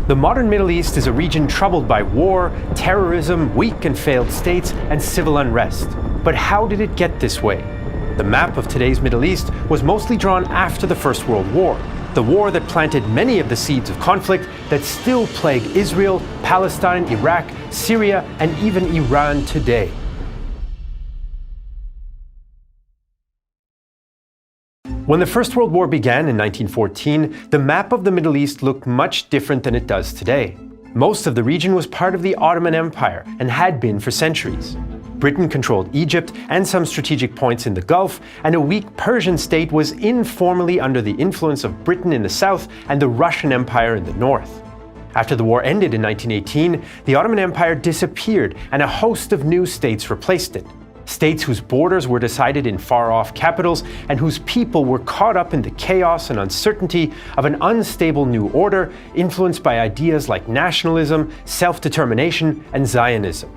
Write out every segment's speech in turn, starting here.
The modern Middle East is a region troubled by war, terrorism, weak and failed states, and civil unrest. But how did it get this way? The map of today's Middle East was mostly drawn after the First World War, the war that planted many of the seeds of conflict that still plague Israel, Palestine, Iraq, Syria, and even Iran today. When the First World War began in 1914, the map of the Middle East looked much different than it does today. Most of the region was part of the Ottoman Empire and had been for centuries. Britain controlled Egypt and some strategic points in the Gulf, and a weak Persian state was informally under the influence of Britain in the south and the Russian Empire in the north. After the war ended in 1918, the Ottoman Empire disappeared and a host of new states replaced it. States whose borders were decided in far-off capitals and whose people were caught up in the chaos and uncertainty of an unstable new order influenced by ideas like nationalism, self-determination, and Zionism.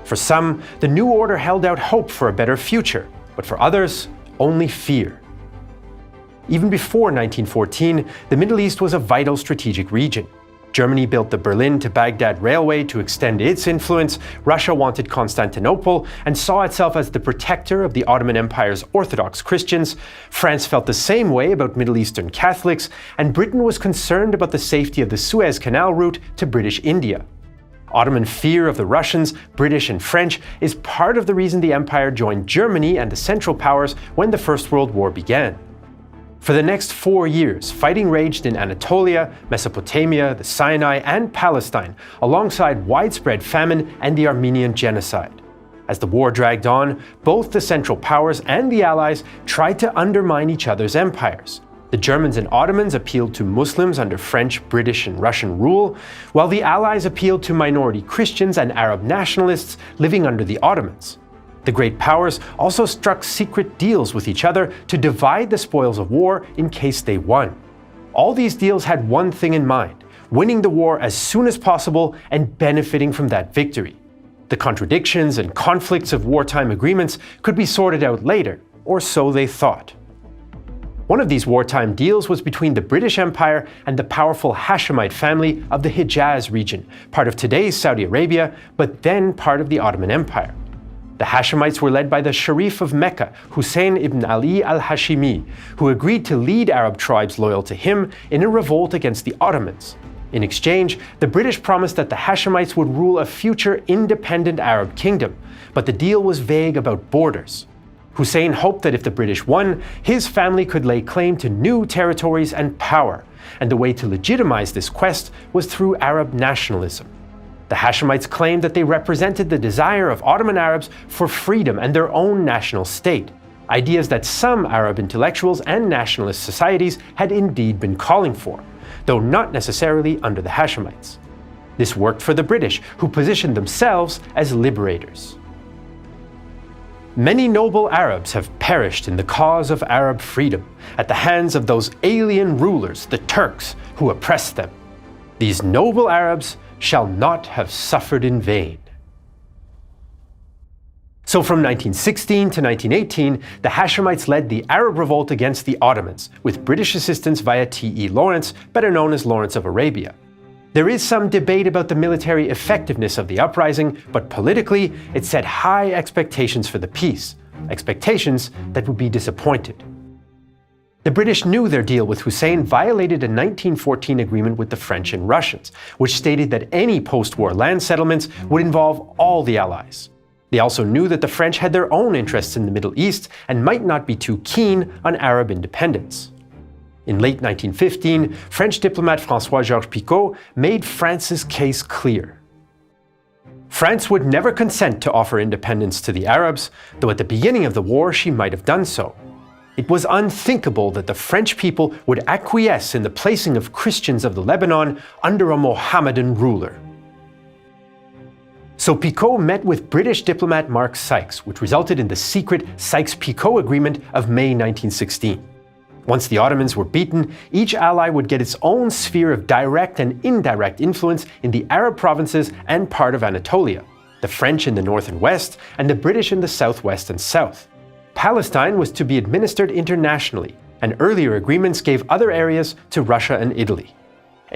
For some, the new order held out hope for a better future, but for others, only fear. Even before 1914, the Middle East was a vital strategic region. Germany built the Berlin to Baghdad railway to extend its influence, Russia wanted Constantinople and saw itself as the protector of the Ottoman Empire's Orthodox Christians, France felt the same way about Middle Eastern Catholics, and Britain was concerned about the safety of the Suez Canal route to British India. Ottoman fear of the Russians, British and French is part of the reason the empire joined Germany and the Central Powers when the First World War began. For the next 4 years, fighting raged in Anatolia, Mesopotamia, the Sinai, and Palestine, alongside widespread famine and the Armenian genocide. As the war dragged on, both the Central Powers and the Allies tried to undermine each other's empires. The Germans and Ottomans appealed to Muslims under French, British, and Russian rule, while the Allies appealed to minority Christians and Arab nationalists living under the Ottomans. The great powers also struck secret deals with each other to divide the spoils of war in case they won. All these deals had one thing in mind: winning the war as soon as possible and benefiting from that victory. The contradictions and conflicts of wartime agreements could be sorted out later, or so they thought. One of these wartime deals was between the British Empire and the powerful Hashemite family of the Hijaz region, part of today's Saudi Arabia, but then part of the Ottoman Empire. The Hashemites were led by the Sharif of Mecca, Hussein ibn Ali al-Hashimi, who agreed to lead Arab tribes loyal to him in a revolt against the Ottomans. In exchange, the British promised that the Hashemites would rule a future independent Arab kingdom, but the deal was vague about borders. Hussein hoped that if the British won, his family could lay claim to new territories and power, and the way to legitimize this quest was through Arab nationalism. The Hashemites claimed that they represented the desire of Ottoman Arabs for freedom and their own national state, ideas that some Arab intellectuals and nationalist societies had indeed been calling for, though not necessarily under the Hashemites. This worked for the British, who positioned themselves as liberators. Many noble Arabs have perished in the cause of Arab freedom, at the hands of those alien rulers, the Turks, who oppressed them. These noble Arabs shall not have suffered in vain. So from 1916 to 1918, the Hashemites led the Arab revolt against the Ottomans, with British assistance via T.E. Lawrence, better known as Lawrence of Arabia. There is some debate about the military effectiveness of the uprising, but politically, it set high expectations for the peace, expectations that would be disappointed. The British knew their deal with Hussein violated a 1914 agreement with the French and Russians, which stated that any post-war land settlements would involve all the Allies. They also knew that the French had their own interests in the Middle East and might not be too keen on Arab independence. In late 1915, French diplomat François-Georges Picot made France's case clear. France would never consent to offer independence to the Arabs, though at the beginning of the war she might have done so. It was unthinkable that the French people would acquiesce in the placing of Christians of the Lebanon under a Mohammedan ruler. So Picot met with British diplomat Mark Sykes, which resulted in the secret Sykes-Picot Agreement of May 1916. Once the Ottomans were beaten, each ally would get its own sphere of direct and indirect influence in the Arab provinces and part of Anatolia, the French in the north and west, and the British in the southwest and south. Palestine was to be administered internationally, and earlier agreements gave other areas to Russia and Italy.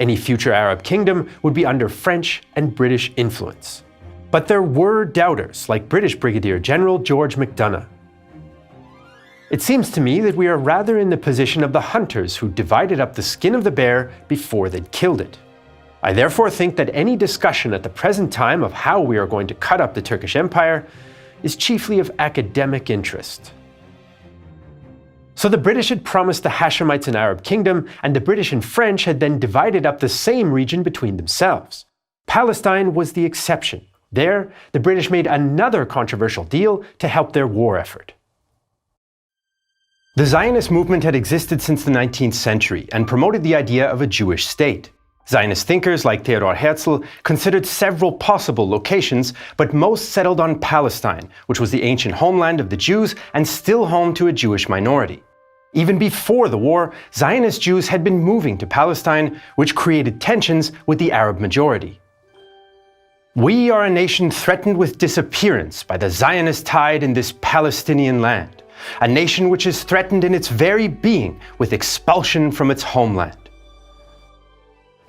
Any future Arab kingdom would be under French and British influence. But there were doubters, like British Brigadier General George MacDonough. It seems to me that we are rather in the position of the hunters who divided up the skin of the bear before they'd killed it. I therefore think that any discussion at the present time of how we are going to cut up the Turkish Empire is chiefly of academic interest. So the British had promised the Hashemites an Arab kingdom, and the British and French had then divided up the same region between themselves. Palestine was the exception. There, the British made another controversial deal to help their war effort. The Zionist movement had existed since the 19th century and promoted the idea of a Jewish state. Zionist thinkers like Theodor Herzl considered several possible locations, but most settled on Palestine, which was the ancient homeland of the Jews and still home to a Jewish minority. Even before the war, Zionist Jews had been moving to Palestine, which created tensions with the Arab majority. We are a nation threatened with disappearance by the Zionist tide in this Palestinian land, a nation which is threatened in its very being with expulsion from its homeland.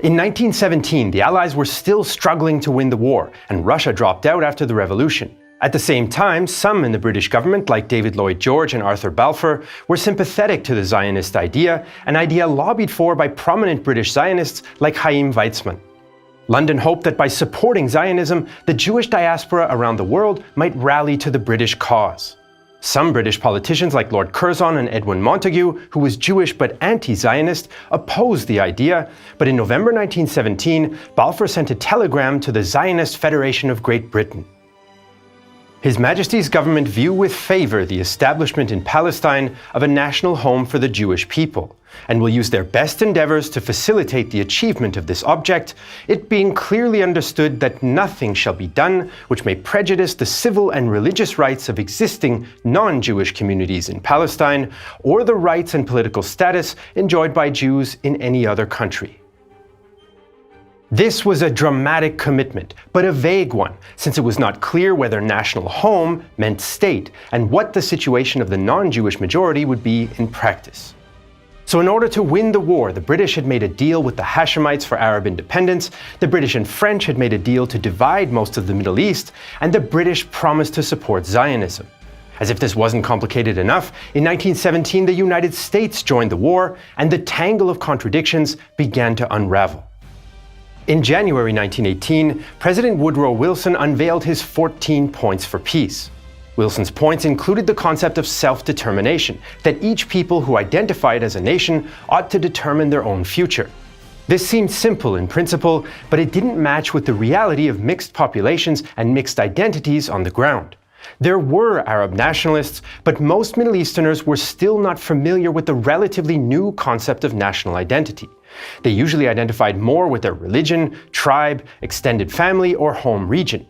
In 1917, the Allies were still struggling to win the war, and Russia dropped out after the revolution. At the same time, some in the British government, like David Lloyd George and Arthur Balfour, were sympathetic to the Zionist idea, an idea lobbied for by prominent British Zionists like Chaim Weizmann. London hoped that by supporting Zionism, the Jewish diaspora around the world might rally to the British cause. Some British politicians like Lord Curzon and Edwin Montagu, who was Jewish but anti-Zionist, opposed the idea, but in November 1917, Balfour sent a telegram to the Zionist Federation of Great Britain. His Majesty's government view with favour the establishment in Palestine of a national home for the Jewish people, and will use their best endeavours to facilitate the achievement of this object, it being clearly understood that nothing shall be done which may prejudice the civil and religious rights of existing non-Jewish communities in Palestine, or the rights and political status enjoyed by Jews in any other country. This was a dramatic commitment, but a vague one, since it was not clear whether national home meant state, and what the situation of the non-Jewish majority would be in practice. So in order to win the war, the British had made a deal with the Hashemites for Arab independence, the British and French had made a deal to divide most of the Middle East, and the British promised to support Zionism. As if this wasn't complicated enough, in 1917 the United States joined the war, and the tangle of contradictions began to unravel. In January 1918, President Woodrow Wilson unveiled his 14 points for peace. Wilson's points included the concept of self-determination, that each people who identified as a nation ought to determine their own future. This seemed simple in principle, but it didn't match with the reality of mixed populations and mixed identities on the ground. There were Arab nationalists, but most Middle Easterners were still not familiar with the relatively new concept of national identity. They usually identified more with their religion, tribe, extended family, or home region.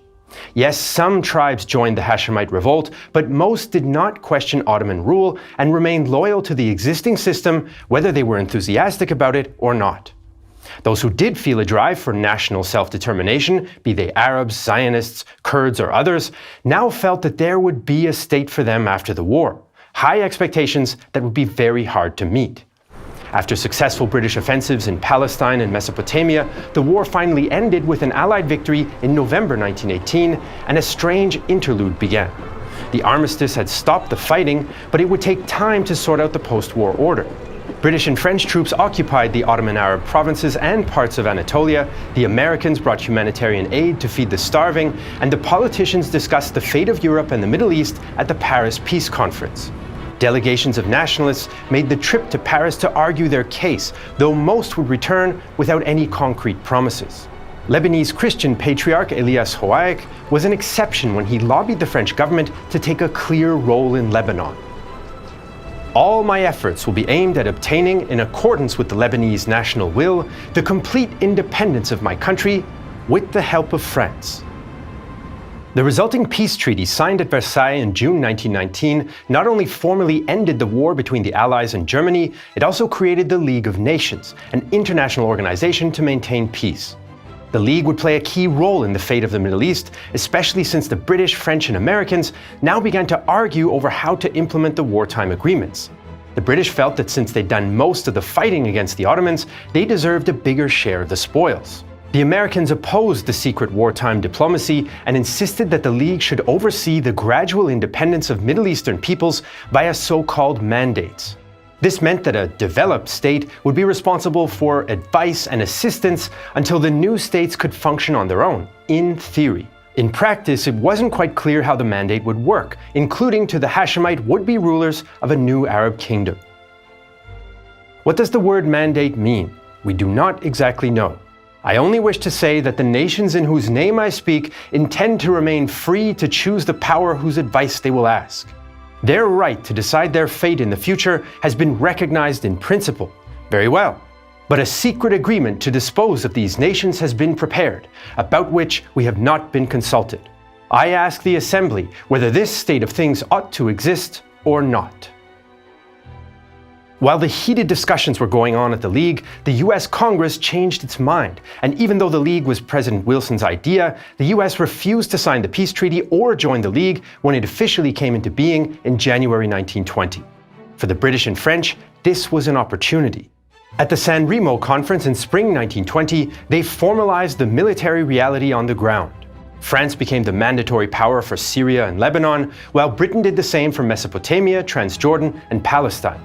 Yes, some tribes joined the Hashemite revolt, but most did not question Ottoman rule and remained loyal to the existing system, whether they were enthusiastic about it or not. Those who did feel a drive for national self-determination, be they Arabs, Zionists, Kurds, or others, now felt that there would be a state for them after the war, high expectations that would be very hard to meet. After successful British offensives in Palestine and Mesopotamia, the war finally ended with an Allied victory in November 1918, and a strange interlude began. The armistice had stopped the fighting, but it would take time to sort out the post-war order. British and French troops occupied the Ottoman Arab provinces and parts of Anatolia, the Americans brought humanitarian aid to feed the starving, and the politicians discussed the fate of Europe and the Middle East at the Paris Peace Conference. Delegations of nationalists made the trip to Paris to argue their case, though most would return without any concrete promises. Lebanese Christian patriarch Elias Hoaik was an exception when he lobbied the French government to take a clear role in Lebanon. All my efforts will be aimed at obtaining, in accordance with the Lebanese national will, the complete independence of my country with the help of France. The resulting peace treaty signed at Versailles in June 1919 not only formally ended the war between the Allies and Germany, it also created the League of Nations, an international organization to maintain peace. The League would play a key role in the fate of the Middle East, especially since the British, French, and Americans now began to argue over how to implement the wartime agreements. The British felt that since they'd done most of the fighting against the Ottomans, they deserved a bigger share of the spoils. The Americans opposed the secret wartime diplomacy and insisted that the League should oversee the gradual independence of Middle Eastern peoples via so-called mandates. This meant that a developed state would be responsible for advice and assistance until the new states could function on their own, in theory. In practice, it wasn't quite clear how the mandate would work, including to the Hashemite would-be rulers of a new Arab kingdom. What does the word mandate mean? We do not exactly know. I only wish to say that the nations in whose name I speak intend to remain free to choose the power whose advice they will ask. Their right to decide their fate in the future has been recognized in principle. Very well. But a secret agreement to dispose of these nations has been prepared, about which we have not been consulted. I ask the Assembly whether this state of things ought to exist or not. While the heated discussions were going on at the League, the US Congress changed its mind, and even though the League was President Wilson's idea, the US refused to sign the peace treaty or join the League when it officially came into being in January 1920. For the British and French, this was an opportunity. At the San Remo Conference in spring 1920, they formalized the military reality on the ground. France became the mandatory power for Syria and Lebanon, while Britain did the same for Mesopotamia, Transjordan, and Palestine.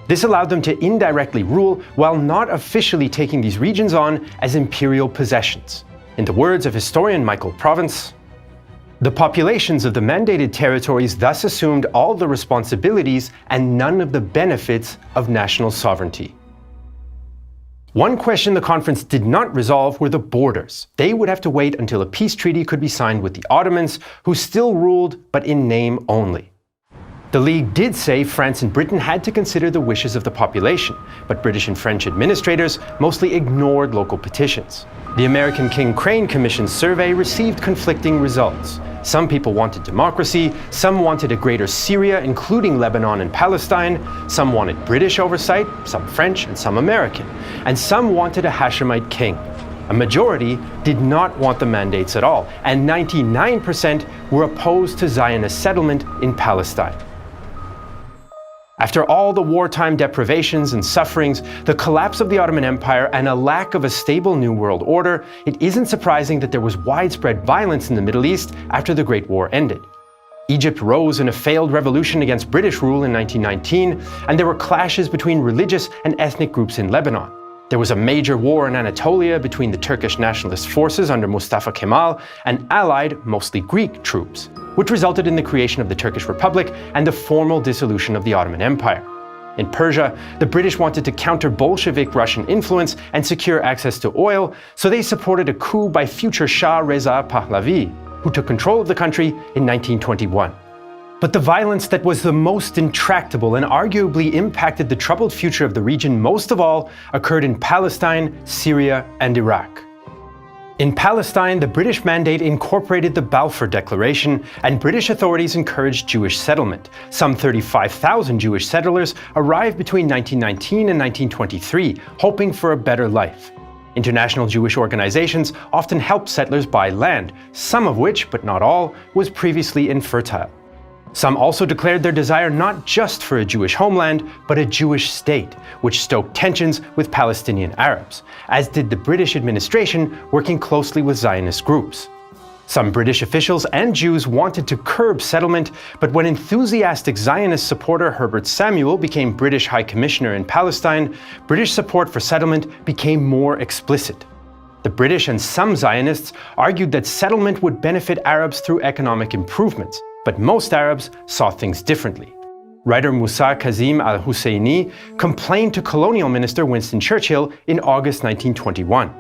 This allowed them to indirectly rule while not officially taking these regions on as imperial possessions. In the words of historian Michael Provence, the populations of the mandated territories thus assumed all the responsibilities and none of the benefits of national sovereignty. One question the conference did not resolve were the borders. They would have to wait until a peace treaty could be signed with the Ottomans, who still ruled, but in name only. The League did say France and Britain had to consider the wishes of the population, but British and French administrators mostly ignored local petitions. The American King Crane Commission's survey received conflicting results. Some people wanted democracy, some wanted a greater Syria, including Lebanon and Palestine, some wanted British oversight, some French and some American, and some wanted a Hashemite king. A majority did not want the mandates at all, and 99% were opposed to Zionist settlement in Palestine. After all the wartime deprivations and sufferings, the collapse of the Ottoman Empire, and a lack of a stable New World Order, it isn't surprising that there was widespread violence in the Middle East after the Great War ended. Egypt rose in a failed revolution against British rule in 1919, and there were clashes between religious and ethnic groups in Lebanon. There was a major war in Anatolia between the Turkish nationalist forces under Mustafa Kemal and allied, mostly Greek, troops, which resulted in the creation of the Turkish Republic and the formal dissolution of the Ottoman Empire. In Persia, the British wanted to counter Bolshevik Russian influence and secure access to oil, so they supported a coup by future Shah Reza Pahlavi, who took control of the country in 1921. But the violence that was the most intractable and arguably impacted the troubled future of the region most of all occurred in Palestine, Syria, and Iraq. In Palestine, the British mandate incorporated the Balfour Declaration, and British authorities encouraged Jewish settlement. Some 35,000 Jewish settlers arrived between 1919 and 1923, hoping for a better life. International Jewish organizations often helped settlers buy land, some of which, but not all, was previously infertile. Some also declared their desire not just for a Jewish homeland, but a Jewish state, which stoked tensions with Palestinian Arabs, as did the British administration working closely with Zionist groups. Some British officials and Jews wanted to curb settlement, but when enthusiastic Zionist supporter Herbert Samuel became British High Commissioner in Palestine, British support for settlement became more explicit. The British and some Zionists argued that settlement would benefit Arabs through economic improvements, but most Arabs saw things differently. Writer Musa Kazim al-Husseini complained to Colonial Minister Winston Churchill in August 1921.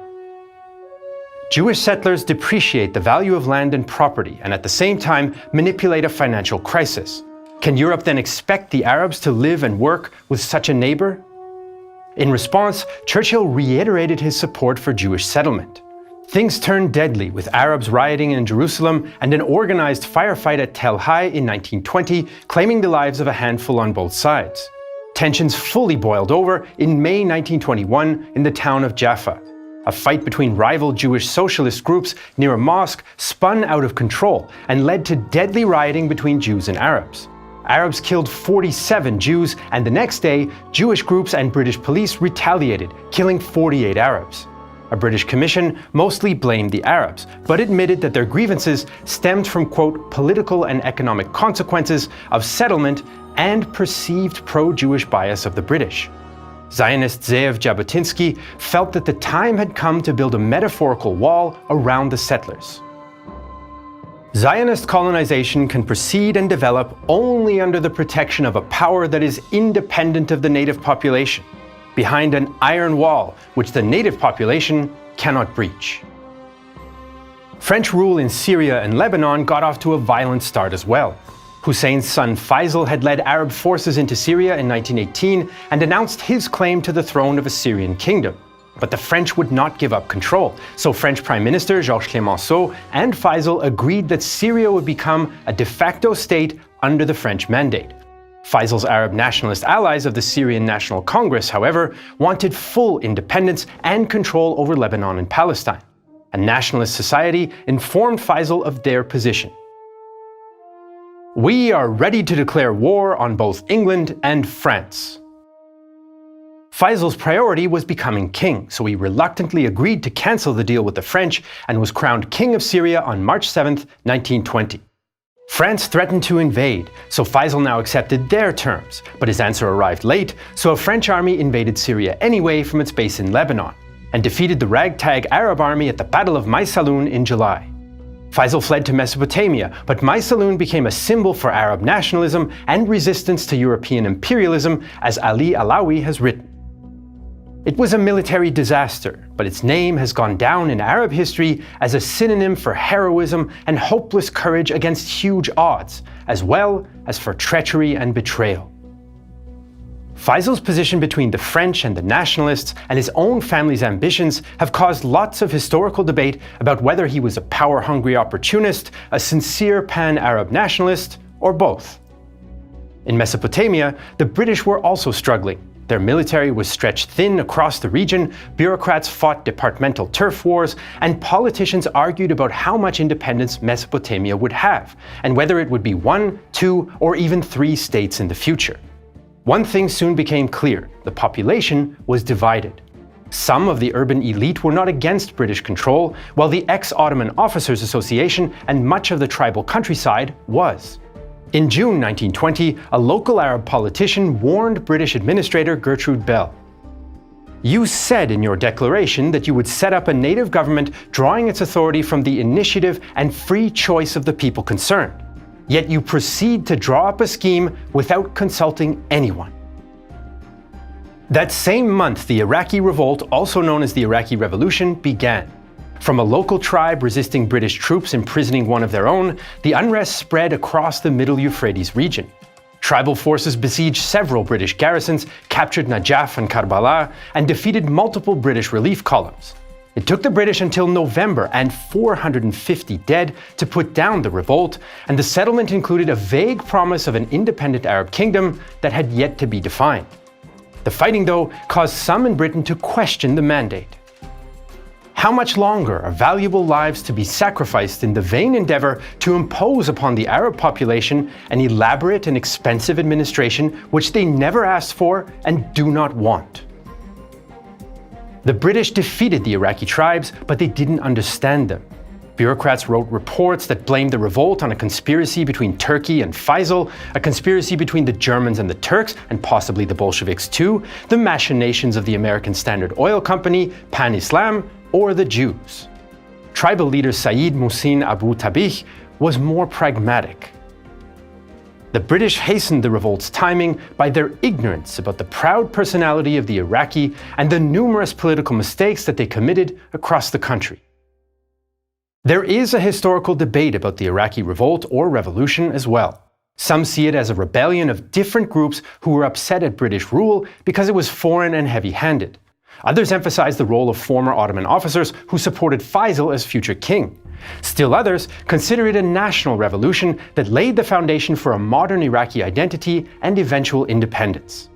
Jewish settlers depreciate the value of land and property and at the same time manipulate a financial crisis. Can Europe then expect the Arabs to live and work with such a neighbor? In response, Churchill reiterated his support for Jewish settlement. Things turned deadly with Arabs rioting in Jerusalem and an organized firefight at Tel Hai in 1920, claiming the lives of a handful on both sides. Tensions fully boiled over in May 1921 in the town of Jaffa. A fight between rival Jewish socialist groups near a mosque spun out of control and led to deadly rioting between Jews and Arabs. Arabs killed 47 Jews, and the next day, Jewish groups and British police retaliated, killing 48 Arabs. A British commission mostly blamed the Arabs, but admitted that their grievances stemmed from, quote, political and economic consequences of settlement and perceived pro-Jewish bias of the British. Zionist Zeev Jabotinsky felt that the time had come to build a metaphorical wall around the settlers. Zionist colonization can proceed and develop only under the protection of a power that is independent of the native population, behind an iron wall which the native population cannot breach. French rule in Syria and Lebanon got off to a violent start as well. Hussein's son Faisal had led Arab forces into Syria in 1918 and announced his claim to the throne of a Syrian kingdom. But the French would not give up control, so French Prime Minister Georges Clemenceau and Faisal agreed that Syria would become a de facto state under the French mandate. Faisal's Arab nationalist allies of the Syrian National Congress, however, wanted full independence and control over Lebanon and Palestine. A nationalist society informed Faisal of their position. "We are ready to declare war on both England and France." Faisal's priority was becoming king, so he reluctantly agreed to cancel the deal with the French and was crowned King of Syria on March 7, 1920. France threatened to invade, so Faisal now accepted their terms, but his answer arrived late, so a French army invaded Syria anyway from its base in Lebanon, and defeated the ragtag Arab army at the Battle of Maysalun in July. Faisal fled to Mesopotamia, but Maysalun became a symbol for Arab nationalism and resistance to European imperialism, as Ali Alawi has written. It was a military disaster, but its name has gone down in Arab history as a synonym for heroism and hopeless courage against huge odds, as well as for treachery and betrayal. Faisal's position between the French and the nationalists and his own family's ambitions have caused lots of historical debate about whether he was a power-hungry opportunist, a sincere pan-Arab nationalist, or both. In Mesopotamia, the British were also struggling. Their military was stretched thin across the region, bureaucrats fought departmental turf wars, and politicians argued about how much independence Mesopotamia would have, and whether it would be 1, 2, or even 3 states in the future. One thing soon became clear: the population was divided. Some of the urban elite were not against British control, while the ex-Ottoman Officers Association and much of the tribal countryside was. In June 1920, a local Arab politician warned British Administrator Gertrude Bell. "You said in your declaration that you would set up a native government drawing its authority from the initiative and free choice of the people concerned. Yet you proceed to draw up a scheme without consulting anyone." That same month, the Iraqi Revolt, also known as the Iraqi Revolution, began. From a local tribe resisting British troops imprisoning one of their own, the unrest spread across the Middle Euphrates region. Tribal forces besieged several British garrisons, captured Najaf and Karbala, and defeated multiple British relief columns. It took the British until November and 450 dead to put down the revolt, and the settlement included a vague promise of an independent Arab kingdom that had yet to be defined. The fighting, though, caused some in Britain to question the mandate. How much longer are valuable lives to be sacrificed in the vain endeavor to impose upon the Arab population an elaborate and expensive administration which they never asked for and do not want? The British defeated the Iraqi tribes, but they didn't understand them. Bureaucrats wrote reports that blamed the revolt on a conspiracy between Turkey and Faisal, a conspiracy between the Germans and the Turks, and possibly the Bolsheviks too, the machinations of the American Standard Oil Company, Pan-Islam, or the Jews. Tribal leader Sayyid Muhsin Abu Tabih was more pragmatic. The British hastened the revolt's timing by their ignorance about the proud personality of the Iraqi and the numerous political mistakes that they committed across the country. There is a historical debate about the Iraqi revolt or revolution as well. Some see it as a rebellion of different groups who were upset at British rule because it was foreign and heavy-handed. Others emphasize the role of former Ottoman officers who supported Faisal as future king. Still others consider it a national revolution that laid the foundation for a modern Iraqi identity and eventual independence.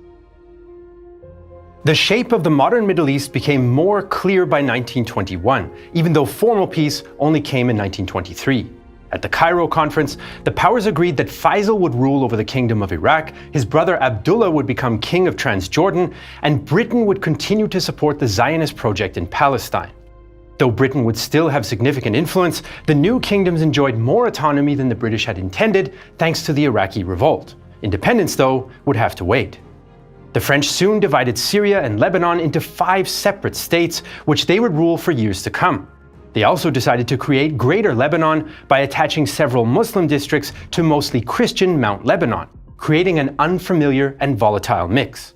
The shape of the modern Middle East became more clear by 1921, even though formal peace only came in 1923. At the Cairo conference, the powers agreed that Faisal would rule over the Kingdom of Iraq, his brother Abdullah would become king of Transjordan, and Britain would continue to support the Zionist project in Palestine. Though Britain would still have significant influence, the new kingdoms enjoyed more autonomy than the British had intended, thanks to the Iraqi revolt. Independence, though, would have to wait. The French soon divided Syria and Lebanon into 5 separate states, which they would rule for years to come. They also decided to create Greater Lebanon by attaching several Muslim districts to mostly Christian Mount Lebanon, creating an unfamiliar and volatile mix.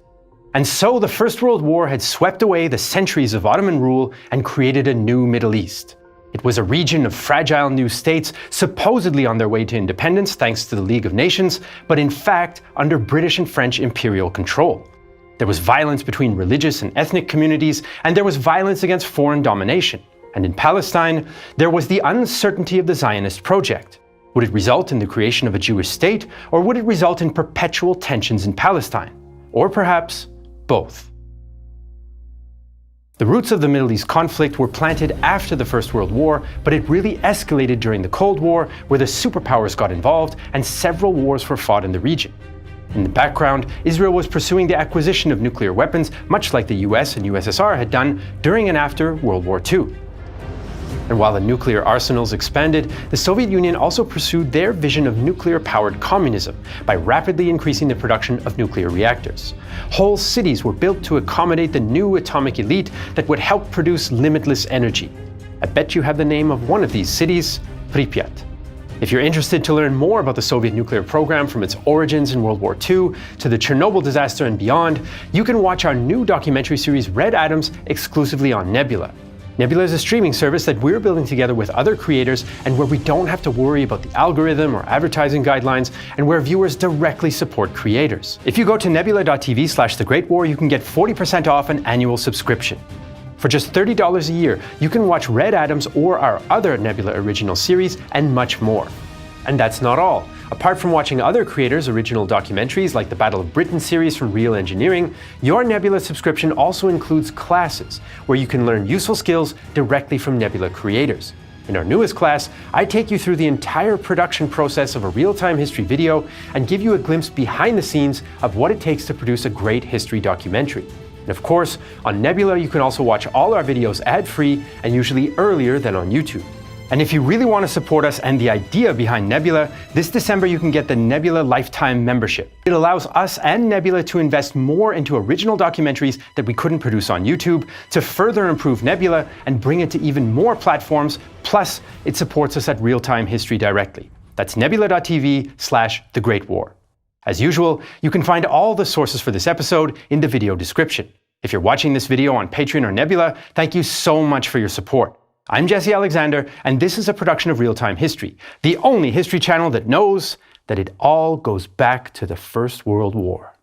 And so the First World War had swept away the centuries of Ottoman rule and created a new Middle East. It was a region of fragile new states, supposedly on their way to independence thanks to the League of Nations, but in fact under British and French imperial control. There was violence between religious and ethnic communities, and there was violence against foreign domination. And in Palestine, there was the uncertainty of the Zionist project. Would it result in the creation of a Jewish state, or would it result in perpetual tensions in Palestine? Or perhaps both. The roots of the Middle East conflict were planted after the First World War, but it really escalated during the Cold War, where the superpowers got involved and several wars were fought in the region. In the background, Israel was pursuing the acquisition of nuclear weapons, much like the US and USSR had done during and after World War II. And while the nuclear arsenals expanded, the Soviet Union also pursued their vision of nuclear-powered communism by rapidly increasing the production of nuclear reactors. Whole cities were built to accommodate the new atomic elite that would help produce limitless energy. I bet you have the name of one of these cities, Pripyat. If you're interested to learn more about the Soviet nuclear program from its origins in World War II to the Chernobyl disaster and beyond, you can watch our new documentary series Red Atoms exclusively on Nebula. Nebula is a streaming service that we're building together with other creators and where we don't have to worry about the algorithm or advertising guidelines and where viewers directly support creators. If you go to nebula.tv/thegreatwar, you can get 40% off an annual subscription. For just $30 a year, you can watch Red Atoms or our other Nebula original series and much more. And that's not all. Apart from watching other creators' original documentaries like the Battle of Britain series from Real Engineering, your Nebula subscription also includes classes, where you can learn useful skills directly from Nebula creators. In our newest class, I take you through the entire production process of a real-time history video and give you a glimpse behind the scenes of what it takes to produce a great history documentary. And of course, on Nebula you can also watch all our videos ad-free and usually earlier than on YouTube. And if you really want to support us and the idea behind Nebula, this December you can get the Nebula Lifetime Membership. It allows us and Nebula to invest more into original documentaries that we couldn't produce on YouTube, to further improve Nebula and bring it to even more platforms, plus it supports us at Real-Time History directly. That's nebula.tv/thegreatwar. As usual, you can find all the sources for this episode in the video description. If you're watching this video on Patreon or Nebula, thank you so much for your support. I'm Jesse Alexander, and this is a production of Real-Time History, the only history channel that knows that it all goes back to the First World War.